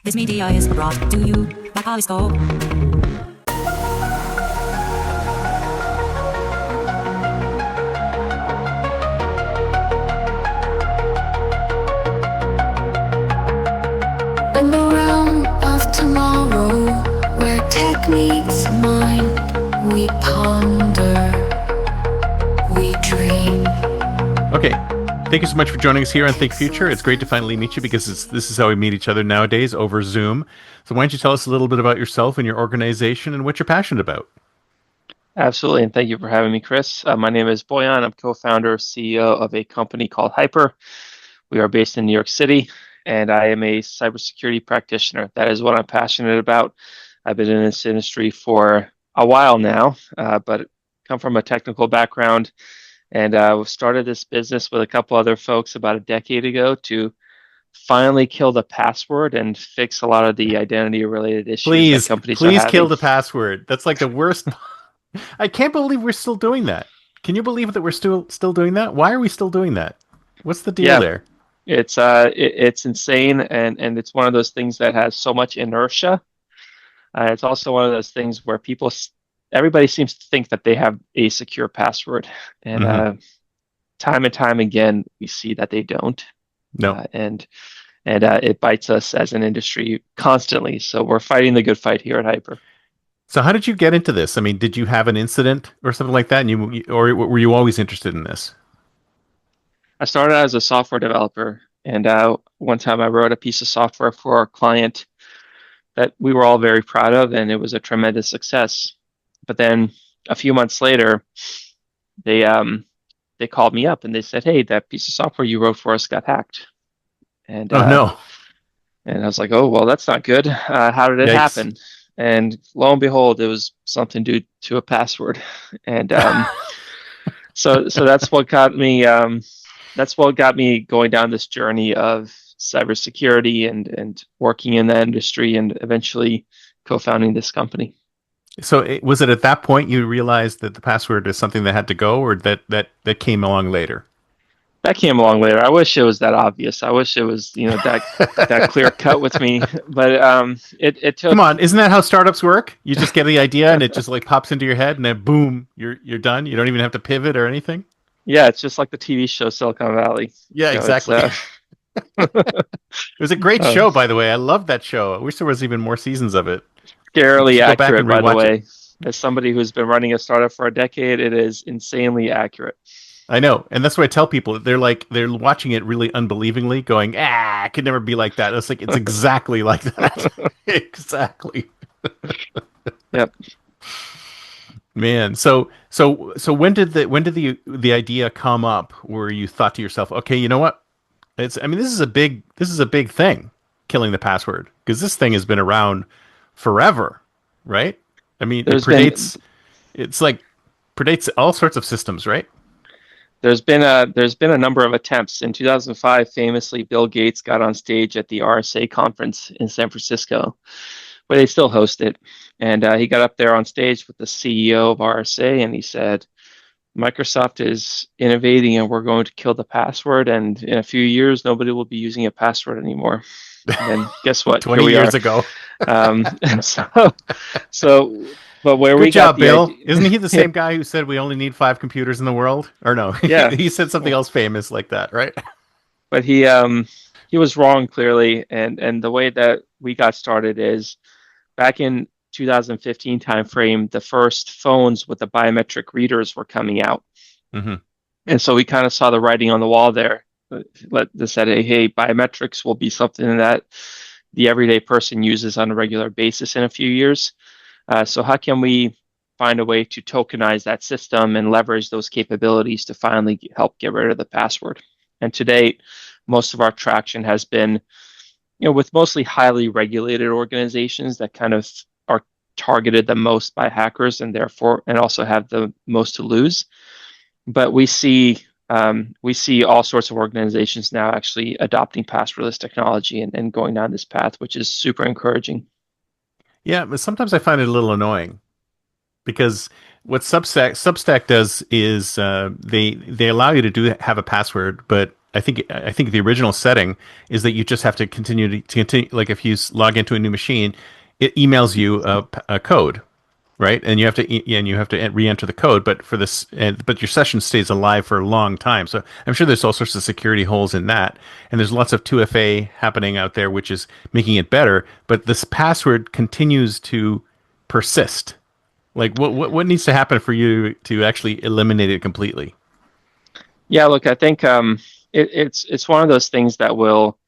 This media is brought to you by Polyscope. In the realm of tomorrow, where techniques mind, we ponder, we dream. Okay, thank you so much for joining us here on Think Future. It's great to finally meet you because this is how we meet each other nowadays, over Zoom. So why don't you tell us a little bit about yourself and your organization and what you're passionate about? Absolutely, and thank you for having me, Chris. My name is Bojan. I'm co-founder, CEO of a company called HYPR. We are based in New York City, and I am a cybersecurity practitioner. That is what I'm passionate about. I've been in this industry for a while now, but come from a technical background, and we've started this business with a couple other folks about a decade ago to finally kill the password and fix a lot of the identity-related issues that companies are Please kill having. the password. That's like the worst. I can't believe we're still doing that. Can you believe that we're still doing that? Why are we still doing that? What's the deal Yeah, there? it's insane, and it's one of those things that has so much inertia. It's also one of those things where everybody seems to think that they have a secure password, and Hmm. time and time again, we see that they don't, No. and it bites us as an industry constantly. So we're fighting the good fight here at Hyper. So how did you get into this? I mean, did you have an incident or something like that, and or were you always interested in this? I started as a software developer, and one time I wrote a piece of software for a client that we were all very proud of, and it was a tremendous success. But then a few months later, they they called me up and they said, "Hey, that piece of software you wrote for us got hacked." And Oh no! and I was like, "Oh, well, that's not good. How did it Yikes! happen?" And lo and behold, it was something due to a password. And so that's what got me going down this journey of cybersecurity and working in that industry and eventually co-founding this company. So was it at that point you realized that the password is something that had to go, or that came along later? That came along later. I wish it was that obvious. I wish it was, that clear cut with me. But it Come took. on, isn't that how startups work? You just get the idea and it just like pops into your head, and then boom, you're done. You don't even have to pivot or anything. Yeah, it's just like the TV show Silicon Valley. Yeah, It's exactly. It was a great uh, show, by the way. I loved that show. I wish there was even more seasons of it. You scarily should go back accurate, and by the rewatch it. way. As somebody who's been running a startup for a decade, it is insanely accurate. I know, and that's what I tell people. They're watching it really unbelievingly, going, "Ah, it could never be like that." It's like it's exactly like that. Exactly. Yep. Man, so when did the idea come up where you thought to yourself, okay, you know what? I mean, this is a big thing, killing the password, because this thing has been around forever, right? I mean, it There's been predates it's like predates all sorts of systems, right? there's been a number of attempts. In 2005, famously, Bill Gates got on stage at the RSA conference in San Francisco, where they still host it, and he got up there on stage with the CEO of RSA, and he said, "Microsoft is innovating, and we're going to kill the password, and in a few years, nobody will be using a password anymore." And then guess what? Here 20 we years are. ago. And so, but where Good we got job, the Bill. idea, Isn't he the same guy who said we only need 5 computers in the world? Or no, yeah. he said something else famous like that, right? But he was wrong clearly, and the way that we got started is back in 2015 timeframe, the first phones with the biometric readers were coming out, Hmm. and so we kind of saw the writing on the wall there. That said, hey, biometrics will be something that the everyday person uses on a regular basis in a few years. So how can we find a way to tokenize that system and leverage those capabilities to finally help get rid of the password? And to date, most of our traction has been, with mostly highly regulated organizations that kind of are targeted the most by hackers and therefore, and also have the most to lose. But we see all sorts of organizations now actually adopting passwordless technology and going down this path, which is super encouraging. Yeah, but sometimes I find it a little annoying because what Substack does is they allow you to have a password, but I think the original setting is that you just have to continue. Like if you log into a new machine, it emails you a code, right? And you have to re-enter the code. But for this, but your session stays alive for a long time. So I'm sure there's all sorts of security holes in that, and there's lots of 2FA happening out there, which is making it better. But this password continues to persist. Like what needs to happen for you to actually eliminate it completely? Yeah, look, I think it's one of those things that will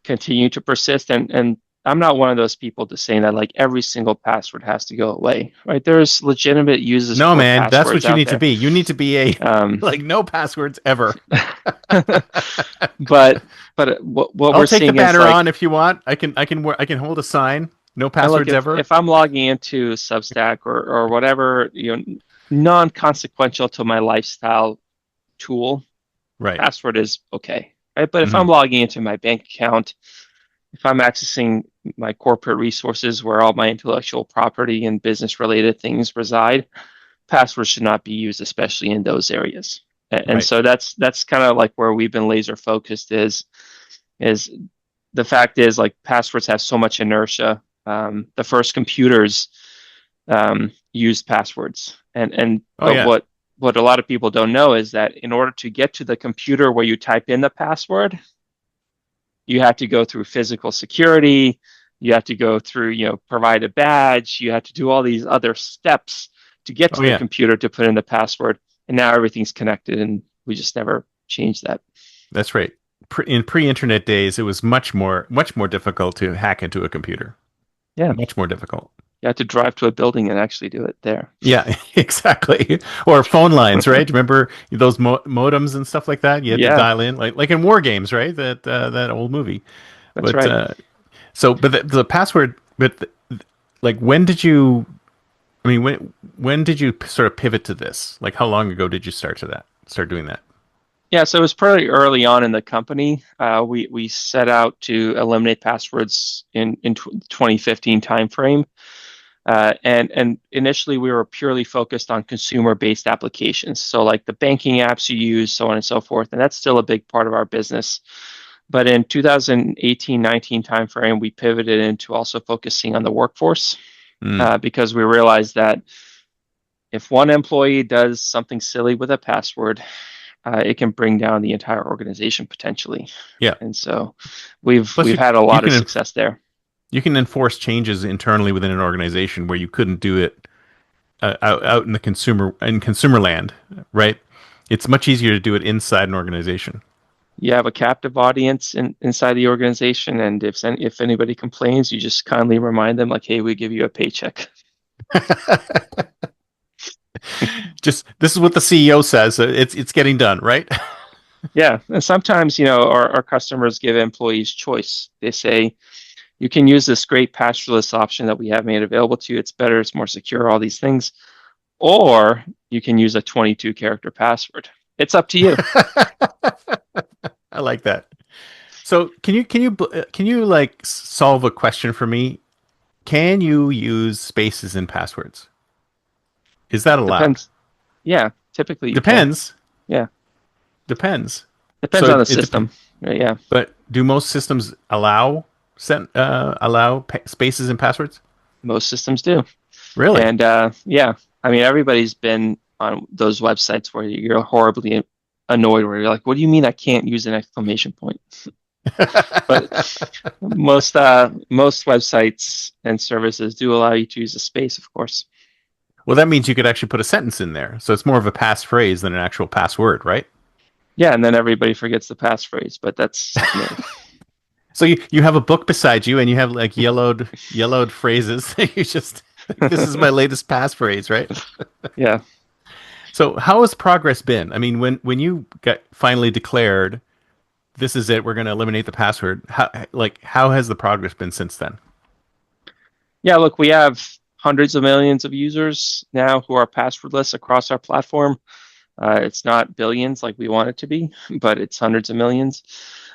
continue to persist, and I'm not one of those people to say that like every single password has to go away, right? There's legitimate uses No, for man, that's what passwords you out need to there. be. You need to be a Um, like no passwords ever. but what I'll we're take the seeing is banner like, on if you want. I can hold a sign. No and look, passwords ever. if I'm logging into Substack or whatever, non-consequential to my lifestyle tool, Right. password is okay, right? But if I'm Hmm. logging into my bank account, if I'm accessing my corporate resources where all my intellectual property and business related things reside, passwords should not be used, especially in those areas. And Right. so that's kind of like where we've been laser focused is the fact is like passwords have so much inertia. The first computers used passwords, and Oh but yeah. what a lot of people don't know is that in order to get to the computer where you type in the password, you have to go through physical security. You have to go through, provide a badge. You have to do all these other steps to get Oh to the yeah. computer to put in the password. And now everything's connected, and we just never changed that. That's right. In pre-internet days, it was much more difficult to hack into a computer. Yeah, Much more difficult. you have to drive to a building and actually do it there. Yeah, exactly. Or phone lines, right? Remember those modems and stuff like that? You had to Yeah, dial in, like in War Games, right? That old movie. that's But right. but the password, like when did you? I mean, when did you sort of pivot to this? Like, how long ago did you start doing that? Yeah, so it was pretty early on in the company. We set out to eliminate passwords in 2015 timeframe. And initially, we were purely focused on consumer-based applications. So like the banking apps you use, so on and so forth. And that's still a big part of our business. But in 2018-19 timeframe, we pivoted into also focusing on the workforce Mm, because we realized that if one employee does something silly with a password, it can bring down the entire organization potentially. yeah. And so we've Plus, we've had a you lot of can success there. you can enforce changes internally within an organization where you couldn't do it out in the consumer land, right? It's much easier to do it inside an organization. You have a captive audience inside the organization, and if anybody complains, you just kindly remind them like, "Hey, we give you a paycheck." Just this is what the CEO says. So it's getting done, right? Yeah, and sometimes our customers give employees choice. They say you can use this great passwordless option that we have made available to you. It's better, it's more secure, all these things, or you can use a 22 character password. It's up to you. I like that. So can you like solve a question for me? Can you use spaces in passwords? Is that allowed? Depends. Yeah, typically you can. Depends. Yeah, Depends. depends So on the it depends. system. Yeah, But do most systems allow spaces in passwords? most systems do. Really? And yeah, I mean, everybody's been on those websites where you're horribly annoyed, where you're like, "What do you mean I can't use an exclamation point?" But most websites and services do allow you to use a space, of course. Well, that means you could actually put a sentence in there. So it's more of a passphrase than an actual password, right? Yeah, and then everybody forgets the passphrase, but that's So you have a book beside you and you have like yellowed phrases. You just this is my latest passphrase, right? yeah. So how has progress been? I mean, when you got finally declared this is it, we're going to eliminate the password. How has the progress been since then? Yeah, look, we have hundreds of millions of users now who are passwordless across our platform. It's not billions like we want it to be, but it's hundreds of millions.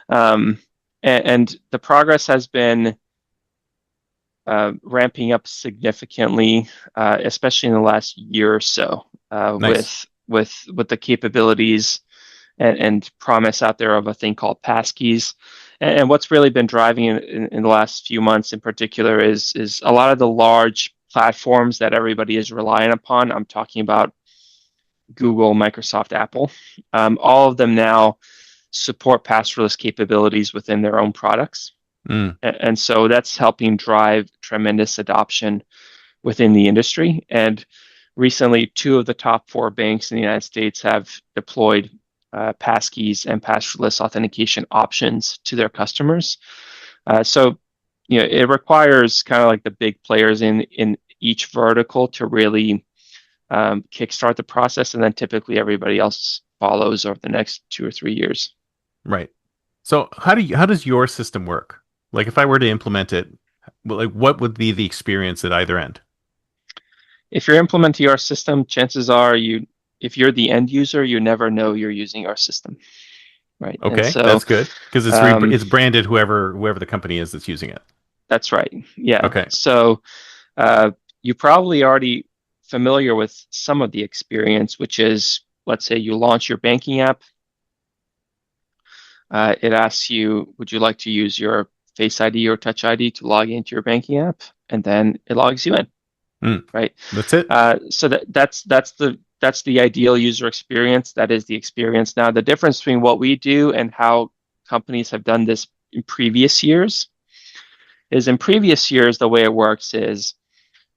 Um, and the progress has been ramping up significantly, especially in the last year or so, Nice. with the capabilities and promise out there of a thing called passkeys. And what's really been driving in the last few months in particular is a lot of the large platforms that everybody is relying upon. I'm talking about Google, Microsoft, Apple. All of them now support passwordless capabilities within their own products. And so that's helping drive tremendous adoption within the industry. And recently, 2 of the top 4 banks in the United States have deployed passkeys and passwordless authentication options to their customers. So, it requires kind of like the big players in each vertical to really kickstart the process, and then typically everybody else follows over the next 2 or 3 years. Right. So how does your system work? Like if I were to implement it, what would be the experience at either end? If you're implementing our system, chances are if you're the end user, you never know you're using our system, right? Okay, so, that's good because it's branded whoever the company is that's using it. That's right. Yeah. Okay. So you're probably already familiar with some of the experience, which is, let's say you launch your banking app. It asks you, would you like to use your Face ID or Touch ID to log into your banking app? And then it logs you in, right? That's it. So that's the ideal user experience. That is the experience. Now, the difference between what we do and how companies have done this in previous years is in previous years, the way it works is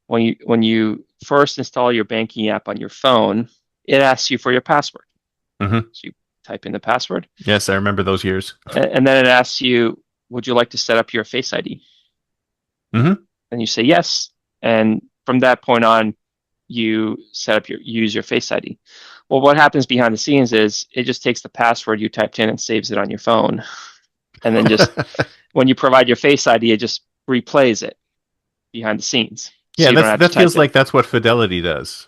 when you first install your banking app on your phone, it asks you for your password. So you type in the password. Yes, I remember those years. And then it asks you, would you like to set up your Face ID? And you say yes. And from that point on, you use your Face ID. Well, what happens behind the scenes is it just takes the password you typed in and saves it on your phone. And then just when you provide your Face ID, it just replays it behind the scenes. So that feels like that's what Fidelity does.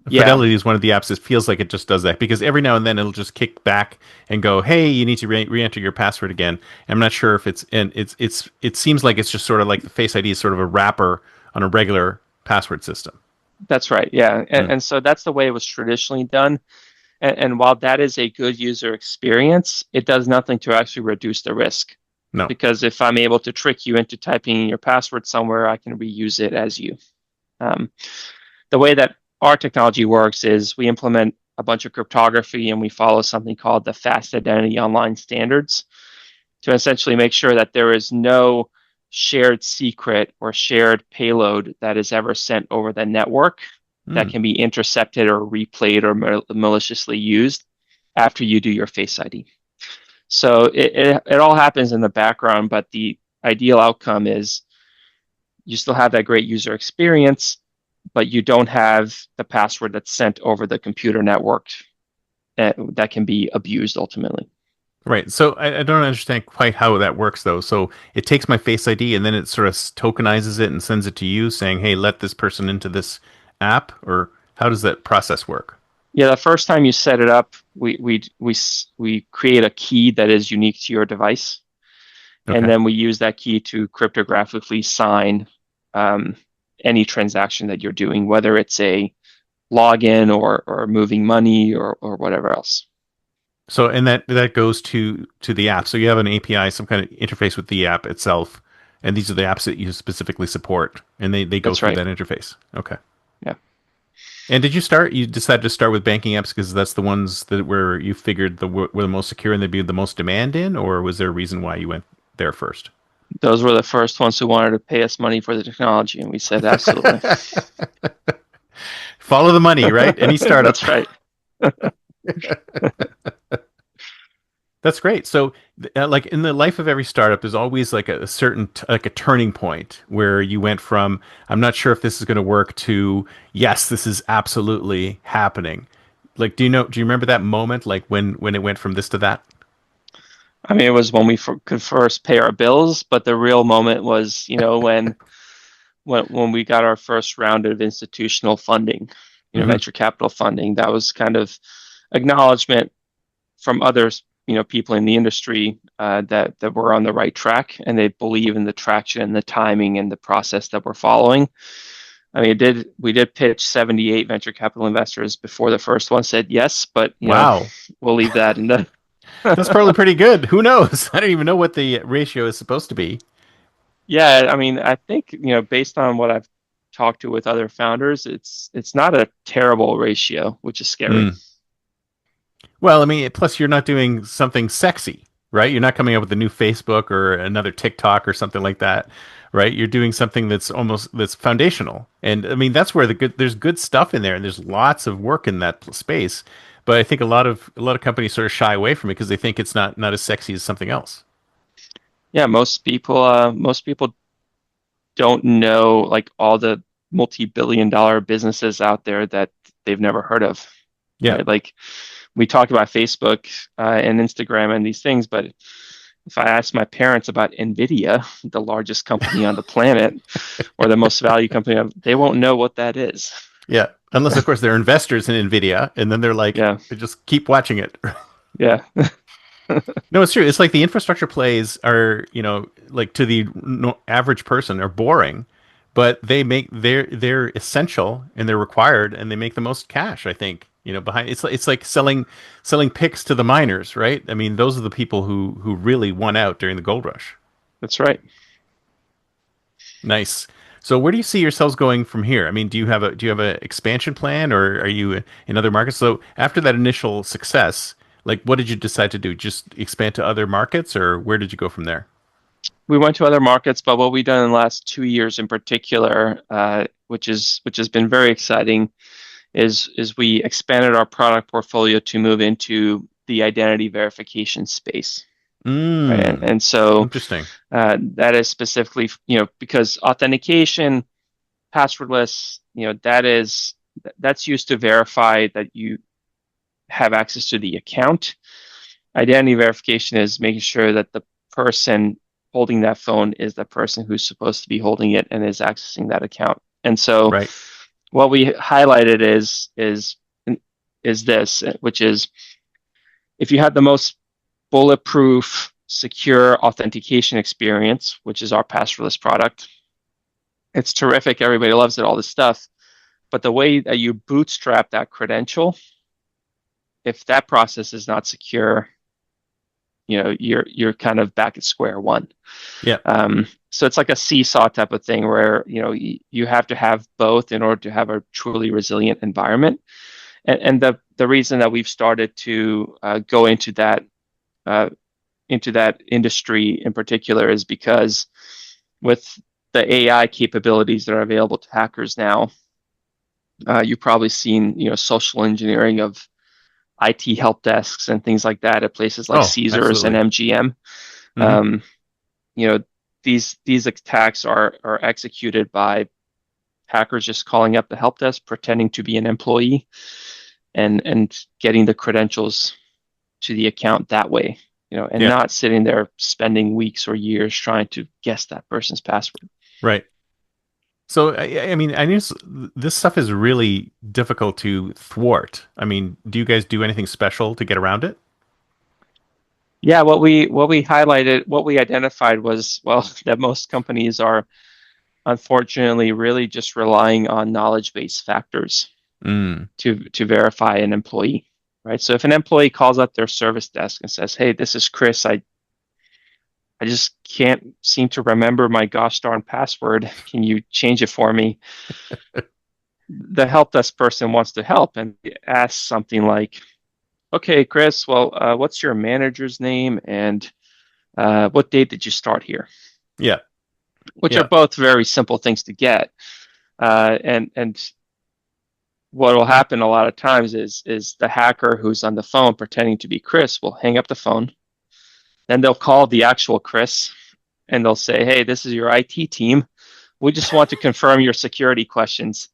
Fidelity is one of the apps that feels like it just does that because every now and then it'll just kick back and go, "Hey, you need to re-enter your password again." I'm not sure if it seems like it's just sort of like the Face ID is sort of a wrapper on a regular password system. That's right. Yeah, and so that's the way it was traditionally done. And while that is a good user experience, it does nothing to actually reduce the risk. No, because if I'm able to trick you into typing in your password somewhere, I can reuse it as you. The way that our technology works is we implement a bunch of cryptography and we follow something called the Fast Identity Online Standards to essentially make sure that there is no shared secret or shared payload that is ever sent over the network that can be intercepted or replayed or maliciously used after you do your Face ID. So it all happens in the background, but the ideal outcome is you still have that great user experience, but you don't have the password that's sent over the computer network that can be abused ultimately. Right. So I don't understand quite how that works, though. So it takes my Face ID and then it sort of tokenizes it and sends it to you saying, hey, let this person into this app? Or how does that process work? Yeah, the first time you set it up, we create a key that is unique to your device. Okay. And then we use that key to cryptographically sign any transaction that you're doing, whether it's a login or moving money or whatever else. So, and that goes to the app. So you have an API, some kind of interface with the app itself, and these are the apps that you specifically support, and they go through that interface. Okay. Yeah. And you decided to start with banking apps because that's the ones where you figured were the most secure and there'd be the most demand in, or was there a reason why you went there first? Those were the first ones who wanted to pay us money for the technology, and we said absolutely. Follow the money, right? Any startup. That's right. That's great. So, like in the life of every startup, there's always like a certain like a turning point where you went from I'm not sure if this is going to work to yes, this is absolutely happening. Like, do you remember that moment? Like when it went from this to that? I mean, it was when we could first pay our bills, but the real moment was, when we got our first round of institutional funding, venture capital funding. That was kind of acknowledgement from others, people in the industry that we're on the right track, and they believe in the traction and the timing and the process that we're following. I mean, we did pitch 78 venture capital investors before the first one said yes, but Wow. we'll leave that in the. That's probably pretty good. Who knows? I don't even know what the ratio is supposed to be. Yeah, I mean, I think, based on what I've talked to with other founders, it's not a terrible ratio, which is scary. Mm. Well, I mean, plus you're not doing something sexy, right? You're not coming up with a new Facebook or another TikTok or something like that, right? You're doing something that's foundational. And I mean, that's where there's good stuff in there and there's lots of work in that space. But I think a lot of companies sort of shy away from it because they think it's not as sexy as something else. Yeah, most people don't know like all the multi-billion-dollar businesses out there that they've never heard of, Yeah. right? Like we talk about Facebook and Instagram and these things, but if I ask my parents about Nvidia, the largest company on the planet, or the most valued company, they won't know what that is. Yeah. Unless of course they're investors in Nvidia and then they're like Yeah, they just keep watching it. yeah, No, it's true. It's like the infrastructure plays are, like to the average person are boring, but they're essential and they're required and they make the most cash, I think. Behind it's like selling picks to the miners, right? I mean, those are the people who really won out during the gold rush. that's right. Nice. So where do you see yourselves going from here? I mean, do you have a expansion plan or are you in other markets? So after that initial success, like what did you decide to do? Just expand to other markets or where did you go from there? We went to other markets, but what we've done in the last 2 years in particular, which has been very exciting, is we expanded our product portfolio to move into the identity verification space. Right? And, Mm, and so interesting. that is specifically, because authentication, passwordless, that's used to verify that you have access to the account. Identity verification is making sure that the person holding that phone is the person who's supposed to be holding it and is accessing that account. And so Right. what we highlighted is this, which is if you have the most bulletproof, secure authentication experience, which is our passwordless product, it's terrific. Everybody loves it, all this stuff. But the way that you bootstrap that credential, if that process is not secure, you're kind of back at square one. Yeah. So it's like a seesaw type of thing where you have to have both in order to have a truly resilient environment. And the reason that we've started to go into that industry in particular is because with the AI capabilities that are available to hackers now, you've probably seen social engineering of IT help desks and things like that at places like Oh, Caesars and absolutely. MGM. Hmm. Um, you know, these attacks are executed by hackers just calling up the help desk, pretending to be an employee, and getting the credentials to the account that way. And Yeah. not sitting there spending weeks or years trying to guess that person's password. Right. So I mean, I knew this stuff is really difficult to thwart. I mean, do you guys do anything special to get around it? Yeah, what we identified was, well, that most companies are unfortunately really just relying on knowledge-based factors Mm. to verify an employee, right? So if an employee calls up their service desk and says, "Hey, this is Chris. I just can't seem to remember my gosh darn password. Can you change it for me?" The help desk person wants to help and asks something like, "Okay, Chris, well, what's your manager's name and what date did you start here?" Yeah. Which are Yeah. both very simple things to get. And what will happen a lot of times is the hacker who's on the phone pretending to be Chris will hang up the phone. Then they'll call the actual Chris and they'll say, "Hey, this is your IT team. We just want to confirm your security questions.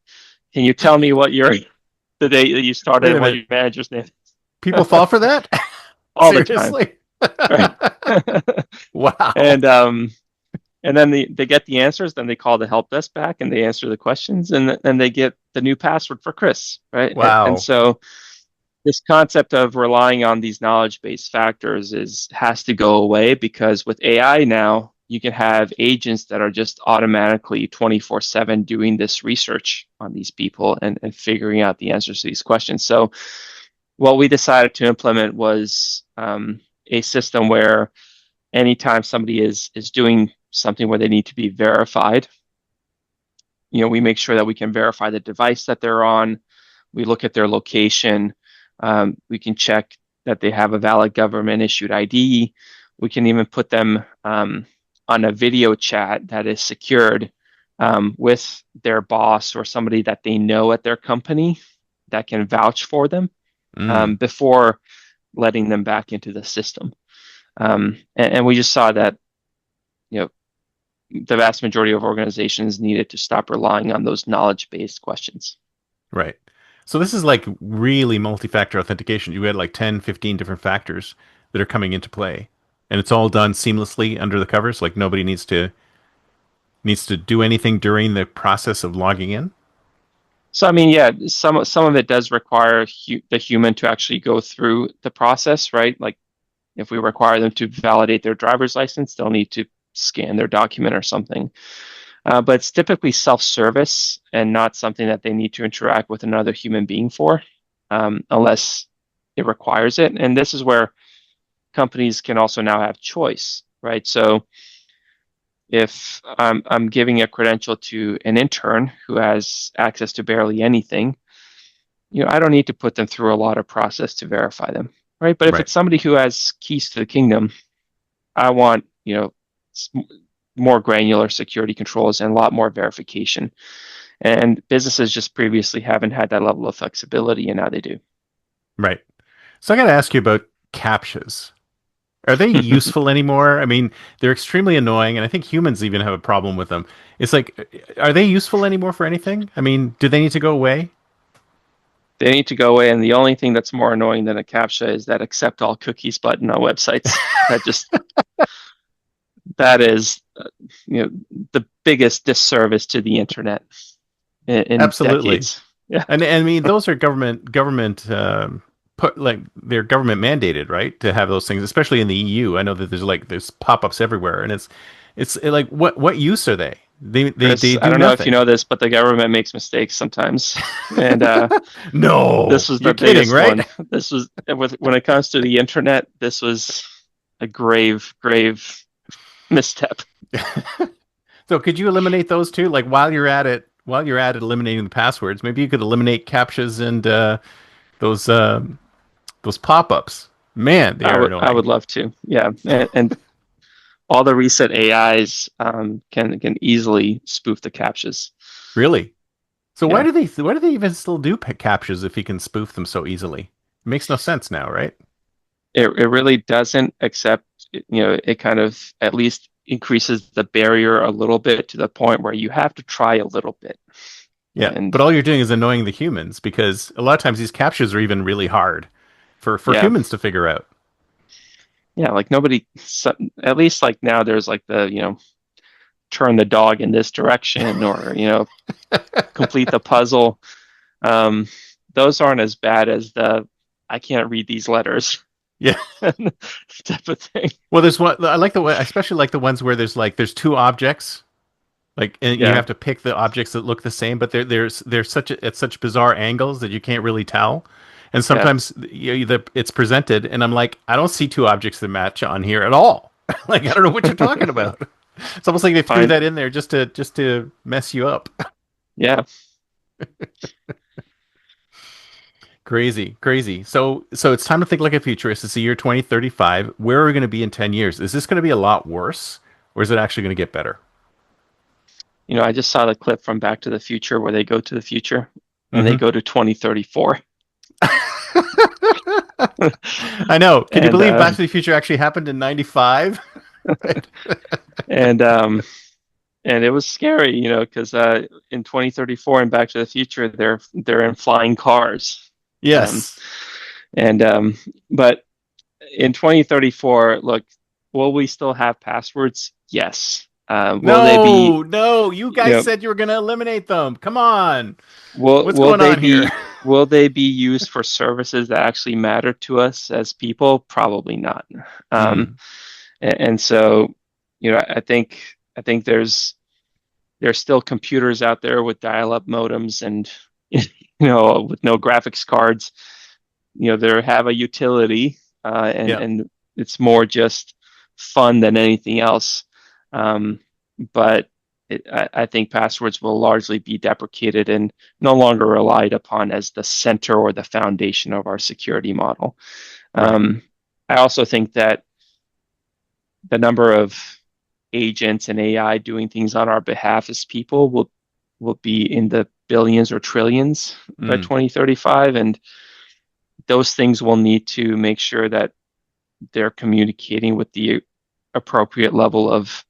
Can you tell me the day that you started Wait a and what minute. your manager's name People fall for that? all the time?" Seriously? Right. Wow. And then they get the answers, then they call the help desk back and they answer the questions, and then they get the new password for Chris, right? And Wow. so this concept of relying on these knowledge-based factors has to go away because with AI now, you can have agents that are just automatically 24/7 doing this research on these people and figuring out the answers to these questions. So what we decided to implement was a system where anytime somebody is doing something where they need to be verified, we make sure that we can verify the device that they're on. We look at their location. We can check that they have a valid government issued ID. We can even put them on a video chat that is secured with their boss or somebody that they know at their company that can vouch for them before letting them back into the system. And we just saw that, the vast majority of organizations needed to stop relying on those knowledge-based questions. Right. So this is like really multi-factor authentication. You had like 10, 15 different factors that are coming into play. And it's all done seamlessly under the covers. Like nobody needs to do anything during the process of logging in. So I mean, yeah, some of it does require the human to actually go through the process, right? Like if we require them to validate their driver's license, they'll need to scan their document or something. But it's typically self-service and not something that they need to interact with another human being for, unless it requires it. And this is where companies can also now have choice, right? So if I'm giving a credential to an intern who has access to barely anything, I don't need to put them through a lot of process to verify them, right? But if it's somebody who has keys to the kingdom, I want, more granular security controls and a lot more verification. And businesses just previously haven't had that level of flexibility, and now they do. Right. So I got to ask you about CAPTCHAs. Are they useful anymore? I mean, they're extremely annoying, and I think humans even have a problem with them. It's like, are they useful anymore for anything? I mean, do they need to go away? They need to go away, and the only thing that's more annoying than a CAPTCHA is that accept all cookies button on websites. That is, the biggest disservice to the internet in Absolutely. decades. Yeah, and I mean, those are government they're government mandated, right, to have those things, especially in the EU. I know that there's pop-ups everywhere, and it's like what use are they? They do I don't know nothing. if you know this, but the government makes mistakes sometimes. And no, this was the biggest right? one. This was when it comes to the internet, this was a grave misstep. So could you eliminate those too? Like while you're at it eliminating the passwords, maybe you could eliminate CAPTCHAs and those pop-ups. Man, they are annoying. I would love to. Yeah, and all the recent AIs can easily spoof the CAPTCHAs. Really? So Yeah. why do they even still do CAPTCHAs if he can spoof them so easily? It makes no sense now, right? It really doesn't, except it kind of at least increases the barrier a little bit to the point where you have to try a little bit. Yeah, And but all you're doing is annoying the humans, because a lot of times these CAPTCHAs are even really hard for humans to figure out. Yeah, like nobody, at least like now there's like the, turn the dog in this direction or, complete the puzzle. Those aren't as bad as the, I can't read these letters. Yeah. type of thing. Well, there's one, I especially like the ones where there's two objects, and you have to pick the objects that look the same, but they're at such bizarre angles that you can't really tell. And sometimes it's presented, and I'm like, I don't see two objects that match on here at all. Like, I don't know what you're talking about. It's almost like they threw that in there just to mess you up. Yeah. Crazy. So it's time to think like a futurist. It's the year 2035. Where are we going to be in 10 years? Is this going to be a lot worse, or is it actually going to get better? I just saw the clip from Back to the Future where they go to the future and they go to 2034. I know. Can you believe Back to the Future actually happened in 95? And it was scary, because in 2034 in Back to the Future, they're in flying cars. Yes. But in 2034, look, will we still have passwords? Yes. No, you guys said you were going to eliminate them. Come on. What's going on here? Will they be used for services that actually matter to us as people? Probably not. And so I think there's still computers out there with dial-up modems and with no graphics cards. They have a utility, Yeah. and it's more just fun than anything else. But I think passwords will largely be deprecated and no longer relied upon as the center or the foundation of our security model. Right. I also think that the number of agents and AI doing things on our behalf as people will be in the billions or trillions by Mm. 2035, and those things will need to make sure that they're communicating with the appropriate level of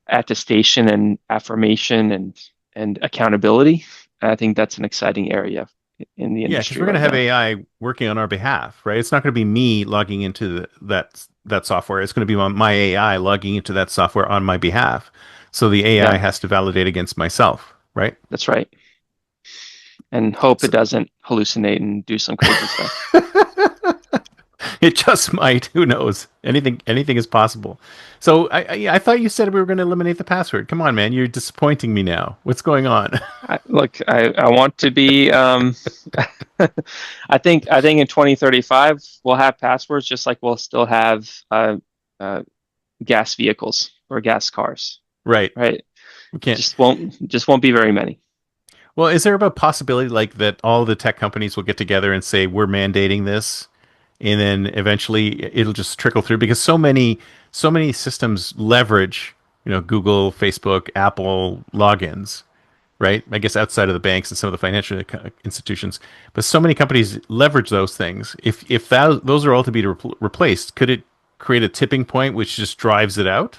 attestation and affirmation and accountability. And I think that's an exciting area in the Yeah, because industry we're going to right have now. AI working on our behalf, right? It's not going to be me logging into that software. It's going to be my AI logging into that software on my behalf. So the AI Yeah, has to validate against myself, right? that's right. And hope it So, doesn't hallucinate and do some crazy stuff. it just might. Who knows? Anything is possible. So I thought you said we were going to eliminate the password. Come on, man. You're disappointing me now. What's going on? I want to be. I think in 2035 we'll have passwords just like we'll still have uh, gas vehicles or gas cars, Right. right? We can't. Just won't be very many. Well, is there a possibility like that all the tech companies will get together and say we're mandating this, and then eventually it'll just trickle through because so many systems leverage, Google, Facebook, Apple logins, right? I guess outside of the banks and some of the financial institutions, but so many companies leverage those things. If those are all to be replaced, could it create a tipping point which just drives it out?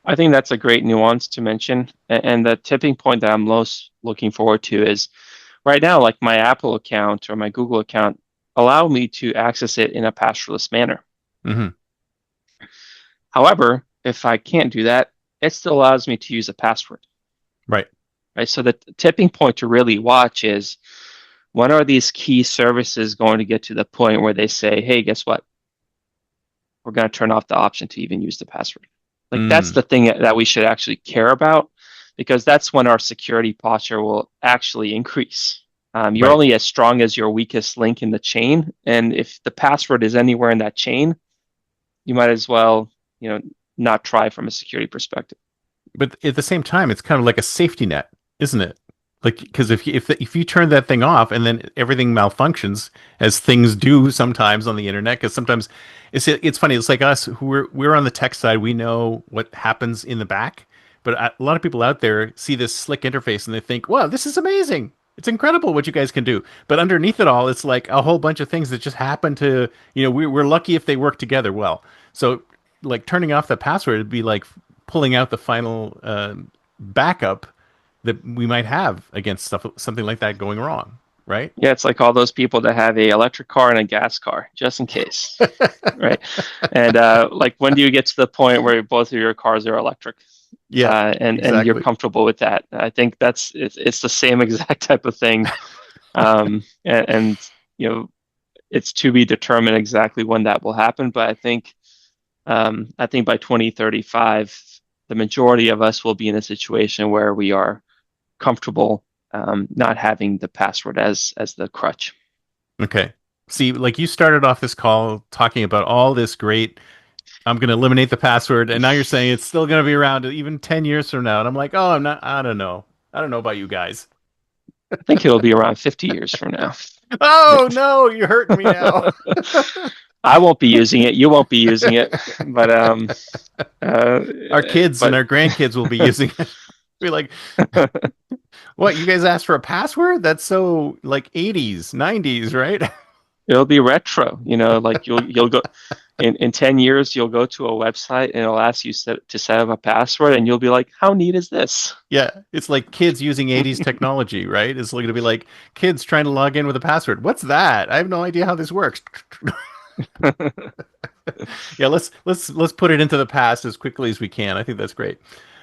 I think that's a great nuance to mention. And the tipping point that I'm most looking forward to is right now, like my Apple account or my Google account allow me to access it in a passwordless manner. Hmm. However, if I can't do that, it still allows me to use a password, Right. right? So the tipping point to really watch is when are these key services going to get to the point where they say, hey, guess what? We're going to turn off the option to even use the password. Like that's Mm. the thing that we should actually care about because that's when our security posture will actually increase. You're Right. only as strong as your weakest link in the chain, and if the password is anywhere in that chain, you might as well, not try from a security perspective. But at the same time, it's kind of like a safety net, isn't it? Like, because if you turn that thing off and then everything malfunctions, as things do sometimes on the internet, because sometimes it's funny. It's like us who we're on the tech side. We know what happens in the back, but a lot of people out there see this slick interface and they think, "Wow, this is amazing! It's incredible what you guys can do." But underneath it all, it's like a whole bunch of things that just happen to we're lucky if they work together well. So like turning off the password would be like pulling out the final backup that we might have against something like that going wrong, right? Yeah, it's like all those people that have a electric car and a gas car, just in case, right? And like, when do you get to the point where both of your cars are electric, Yeah, and you're exactly. comfortable with that? I think it's the same exact type of thing, and it's to be determined exactly when that will happen. But I think by 2035, the majority of us will be in a situation where we are comfortable not having the password as the crutch. Okay. See, like you started off this call talking about all this great, I'm going to eliminate the password, and now you're saying it's still going to be around even 10 years from now. And I'm like, oh, I don't know. I don't know about you guys. I think it'll be around 50 years from now. Oh, no, you're hurting me now. I won't be using it. You won't be using it, but uh, Our kids and but our grandkids will be using it. Be like, what? You guys asked for a password? That's so like 80s, 90s, right? it'll be retro. Like you'll go in 10 years, you'll go to a website and it'll ask you to set up a password, and you'll be like, "How neat is this?" Yeah, it's like kids using 80s technology, right? It's going to be like kids trying to log in with a password. What's that? I have no idea how this works. Yeah, let's put it into the past as quickly as we can. I think that's great.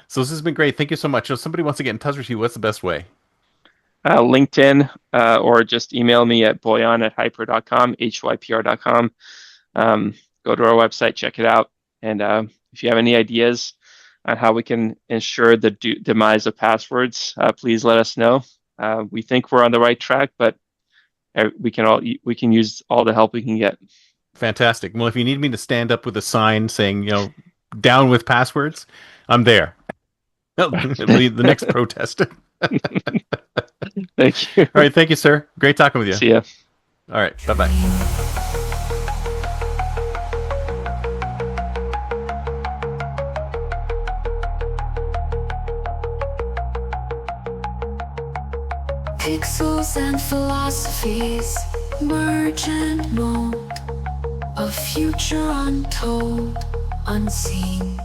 So this has been great. Thank you so much. So if somebody wants to get in touch with you, what's the best way? LinkedIn, or just email me at boyan@hyper.com, hypr.com. Go to our website, check it out, and If you have any ideas on how we can ensure the demise of passwords, please let us know. We think we're on the right track, but we can use all the help we can get. Fantastic. Well, if you need me to stand up with a sign saying, down with passwords, I'm there. The next protest. Thank you. All right. Thank you, sir. Great talking with you. See ya. All right. Bye-bye. Pixels and philosophies merge and mold, a future untold, unseen.